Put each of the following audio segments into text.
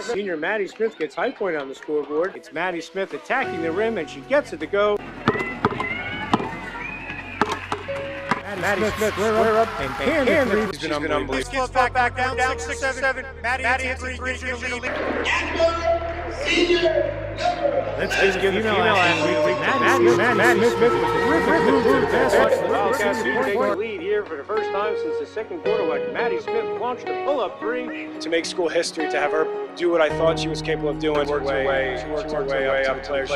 Senior Maddie Smith gets high point on the scoreboard. It's Maddie Smith attacking the rim, and she gets it to go. Maddie Smith, square up, and can the three. She's been unbelievable. Back down, 6-7. Maddie hits the three, gives you the lead. Let's give the female athlete Maddie Smith with a terrific move to the basket. The Wildcats taking the lead here for the first time since the second quarter. Like Maddie Smith launched a pull-up three. To make school history, to have her do what I thought she was capable of doing. She worked her way up to player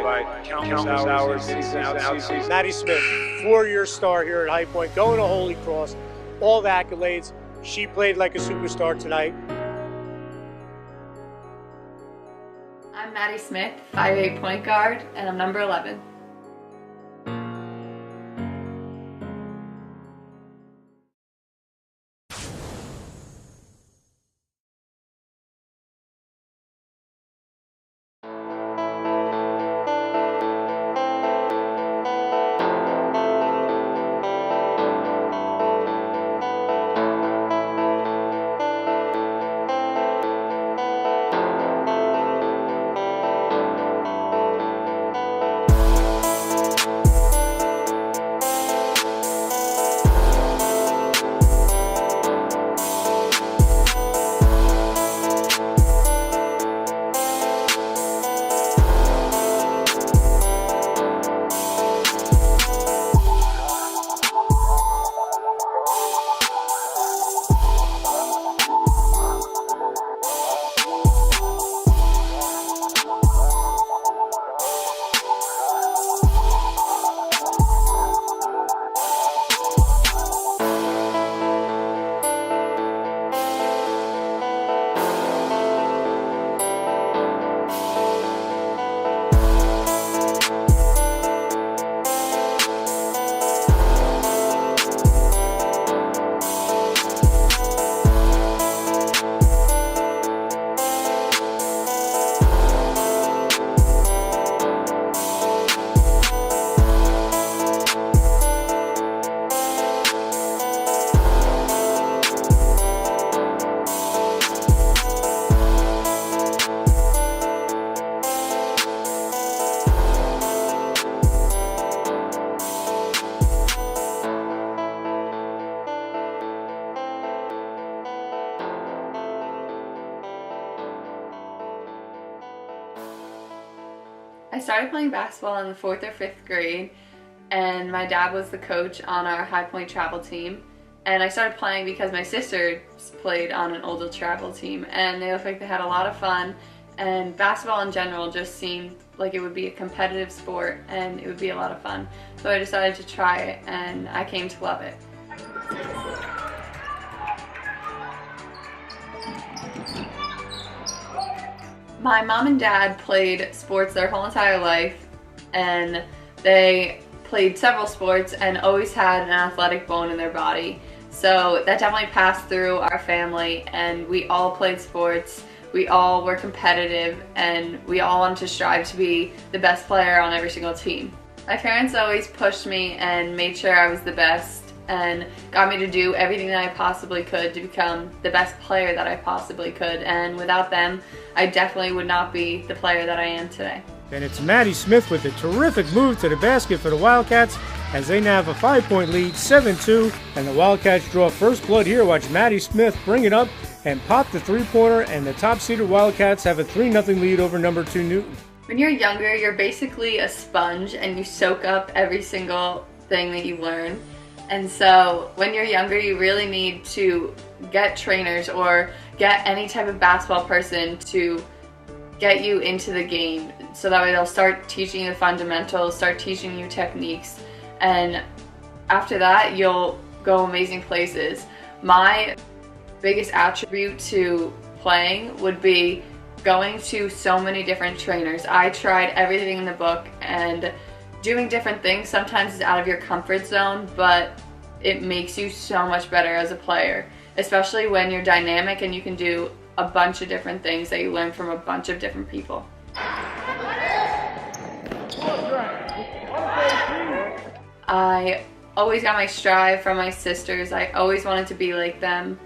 by countless hours, seasons. Maddie Smith, 4-year star here at High Point, going to Holy Cross, all the accolades. She played like a superstar tonight. I'm Maddie Smith, 5'8" point guard, and I'm number 11. I started playing basketball in the 4th or 5th grade, and my dad was the coach on our High Point travel team. And I started playing because my sister played on an older travel team, and they looked like they had a lot of fun, and basketball in general just seemed like it would be a competitive sport and it would be a lot of fun. So I decided to try it, and I came to love it. My mom and dad played sports their whole entire life, and they played several sports and always had an athletic bone in their body. So that definitely passed through our family, and we all played sports. We all were competitive, and we all wanted to strive to be the best player on every single team. My parents always pushed me and made sure I was the best and got me to do everything that I possibly could to become the best player that I possibly could. And without them, I definitely would not be the player that I am today. And it's Maddie Smith with a terrific move to the basket for the Wildcats as they now have a 5-point lead, 7-2, and the Wildcats draw first blood here. Watch Maddie Smith bring it up and pop the three-pointer, and the top-seeded Wildcats have a 3-0 lead over number 2 Newton. When you're younger, you're basically a sponge and you soak up every single thing that you learn. And so when you're younger, you really need to get trainers or get any type of basketball person to get you into the game, so that way they'll start teaching you the fundamentals, start teaching you techniques, and after that you'll go amazing places. My biggest attribute to playing would be going to so many different trainers. I tried everything in the book, and doing different things sometimes is out of your comfort zone, but it makes you so much better as a player, especially when you're dynamic and you can do a bunch of different things that you learn from a bunch of different people. I always got my strive from my sisters. I always wanted to be like them,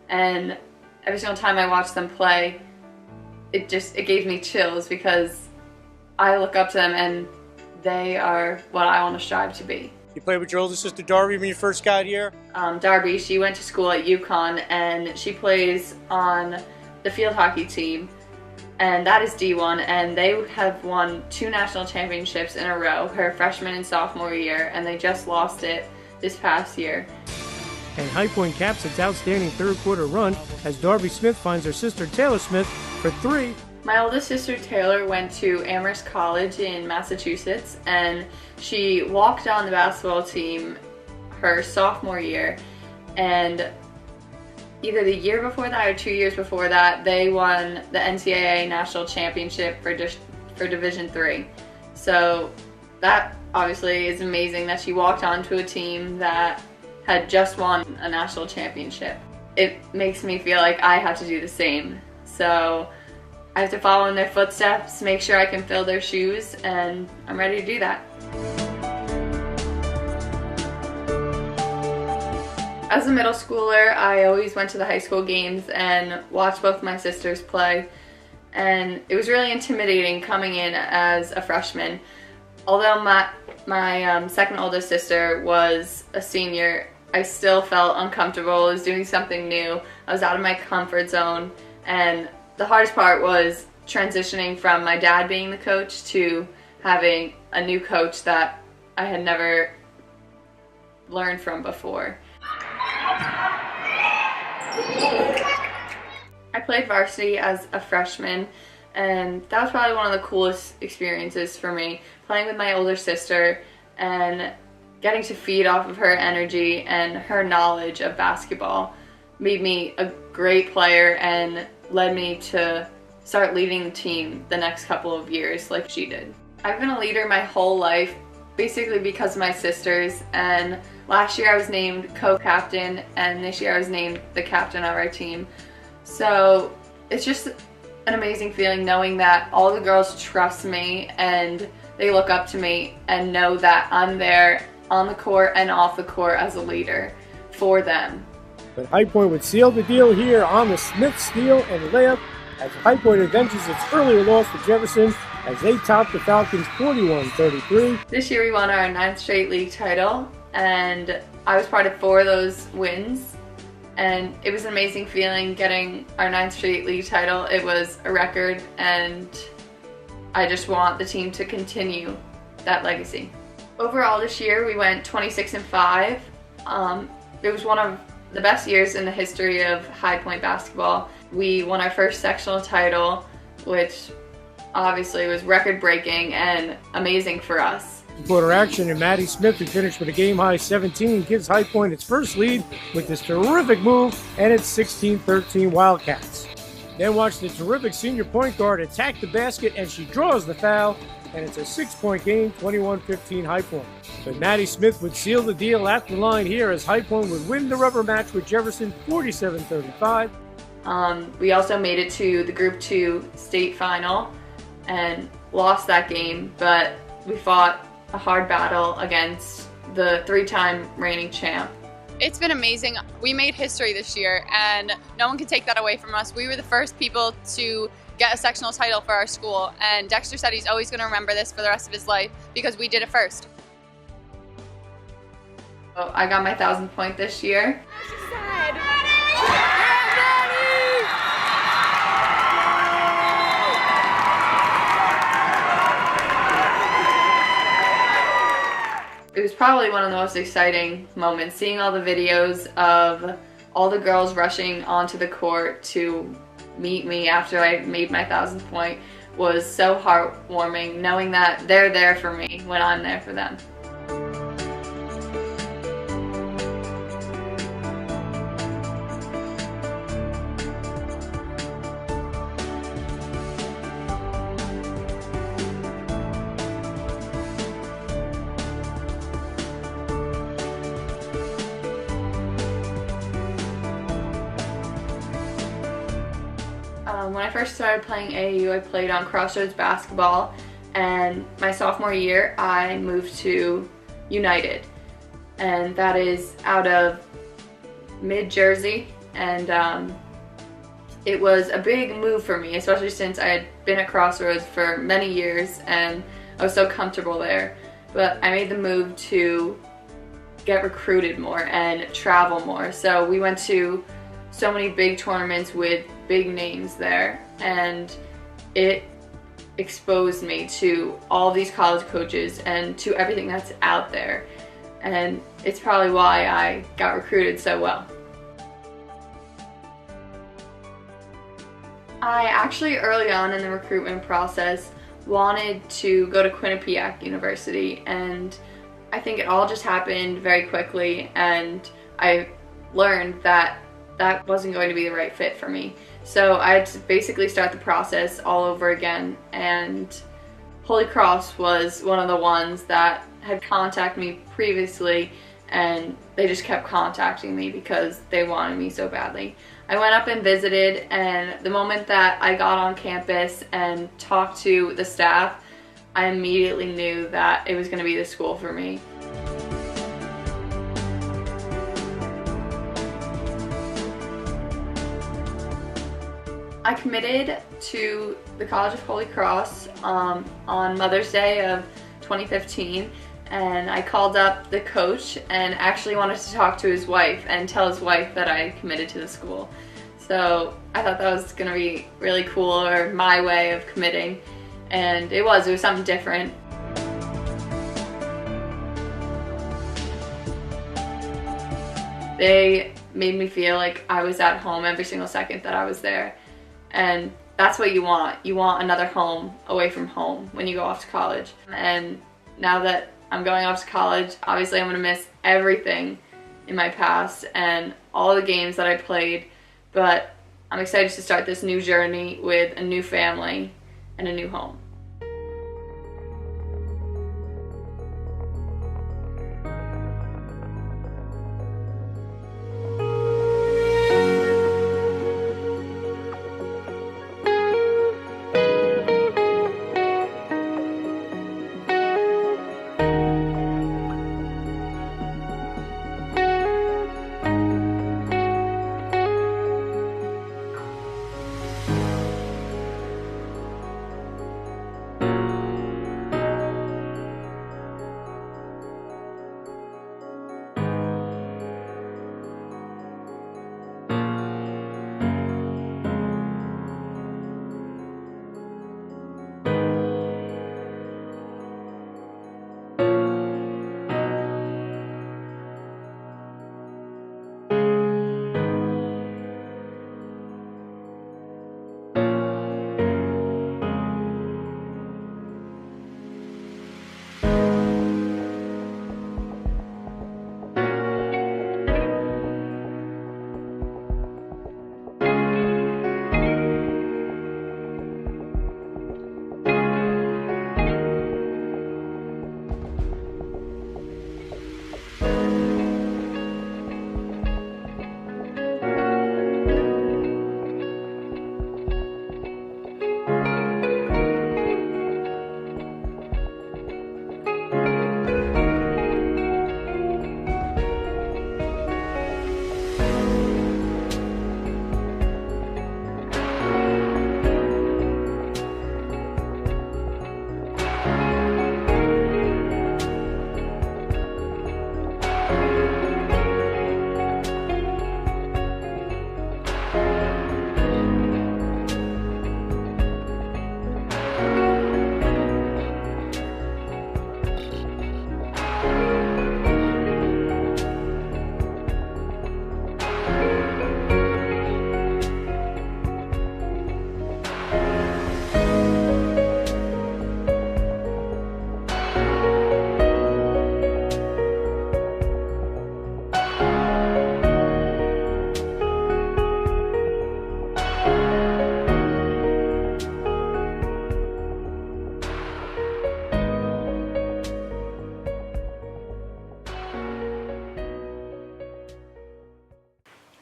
and every single time I watched them play, it gave me chills because I look up to them and they are what I want to strive to be. You played with your older sister Darby when you first got here? Darby, she went to school at UConn and she plays on the field hockey team, and that is D1, and they have won 2 national championships in a row, her freshman and sophomore year, and they just lost it this past year. And High Point caps its outstanding third quarter run as Darby Smith finds her sister Taylor Smith for 3. My oldest sister Taylor went to Amherst College in Massachusetts, and she walked on the basketball team her sophomore year, and either the year before that or 2 years before that, they won the NCAA national championship for Division III. So that obviously is amazing that she walked onto a team that had just won a national championship. It makes me feel like I have to do the same. So I have to follow in their footsteps, make sure I can fill their shoes, and I'm ready to do that. As a middle schooler, I always went to the high school games and watched both my sisters play, and it was really intimidating coming in as a freshman. Although my second oldest sister was a senior, I still felt uncomfortable. I was doing something new. I was out of my comfort zone, and the hardest part was transitioning from my dad being the coach to having a new coach that I had never learned from before. I played varsity as a freshman, and that was probably one of the coolest experiences for me, playing with my older sister and getting to feed off of her energy and her knowledge of basketball made me a great player and led me to start leading the team the next couple of years like she did. I've been a leader my whole life, basically because of my sisters, and last year I was named co-captain, and this year I was named the captain of our team. So it's just an amazing feeling knowing that all the girls trust me and they look up to me and know that I'm there on the court and off the court as a leader for them. But High Point would seal the deal here on the Smith steal and layup as High Point avenges its earlier loss to Jefferson as they top the Falcons 41-33. This year we won our 9th straight league title, and I was part of 4 of those wins, and it was an amazing feeling getting our 9th straight league title. It was a record, and I just want the team to continue that legacy. Overall this year we went 26-5. It was one of the best years in the history of High Point basketball. We won our first sectional title, which obviously was record-breaking and amazing for us. Quarter action, and Maddy Smith, who finished with a game-high 17, gives High Point its first lead with this terrific move, and it's 16-13 Wildcats. Then watch the terrific senior point guard attack the basket, and she draws the foul, and it's a 6-point game, 21-15 High Point. But Maddy Smith would seal the deal at the line here as High Point would win the rubber match with Jefferson 47-35. We also made it to the Group 2 state final and lost that game, but we fought a hard battle against the 3-time reigning champ. It's been amazing. We made history this year, and no one can take that away from us. We were the first people to get a sectional title for our school, and Dexter said he's always going to remember this for the rest of his life because we did it first. So I got my 1,000th point this year. It was probably one of the most exciting moments, seeing all the videos of all the girls rushing onto the court to meet me after I made my 1,000th point was so heartwarming, knowing that they're there for me when I'm there for them. When I first started playing AAU, I played on Crossroads basketball, and my sophomore year I moved to United, and that is out of mid-Jersey, and it was a big move for me, especially since I had been at Crossroads for many years and I was so comfortable there. But I made the move to get recruited more and travel more. So we went to so many big tournaments with big names there, and it exposed me to all of these college coaches and to everything that's out there. And it's probably why I got recruited so well. I actually early on in the recruitment process wanted to go to Quinnipiac University, and I think it all just happened very quickly, and I learned that that wasn't going to be the right fit for me. So I had to basically start the process all over again, and Holy Cross was one of the ones that had contacted me previously, and they just kept contacting me because they wanted me so badly. I went up and visited, and the moment that I got on campus and talked to the staff, I immediately knew that it was going to be the school for me. I committed to the College of Holy Cross on Mother's Day of 2015, and I called up the coach and actually wanted to talk to his wife and tell his wife that I committed to the school. So I thought that was going to be really cool, or my way of committing, and it was something different. They made me feel like I was at home every single second that I was there. And that's what you want. You want another home away from home when you go off to college. And now that I'm going off to college, obviously I'm going to miss everything in my past and all the games that I played. But I'm excited to start this new journey with a new family and a new home.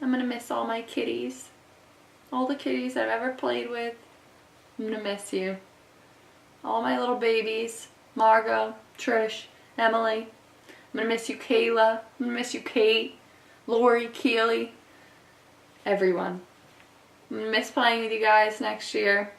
I'm gonna miss all my kitties. All the kitties I've ever played with. I'm gonna miss you. All my little babies. Margot, Trish, Emily. I'm gonna miss you, Kayla. I'm gonna miss you, Kate, Lori, Keely. Everyone. I'm miss playing with you guys next year.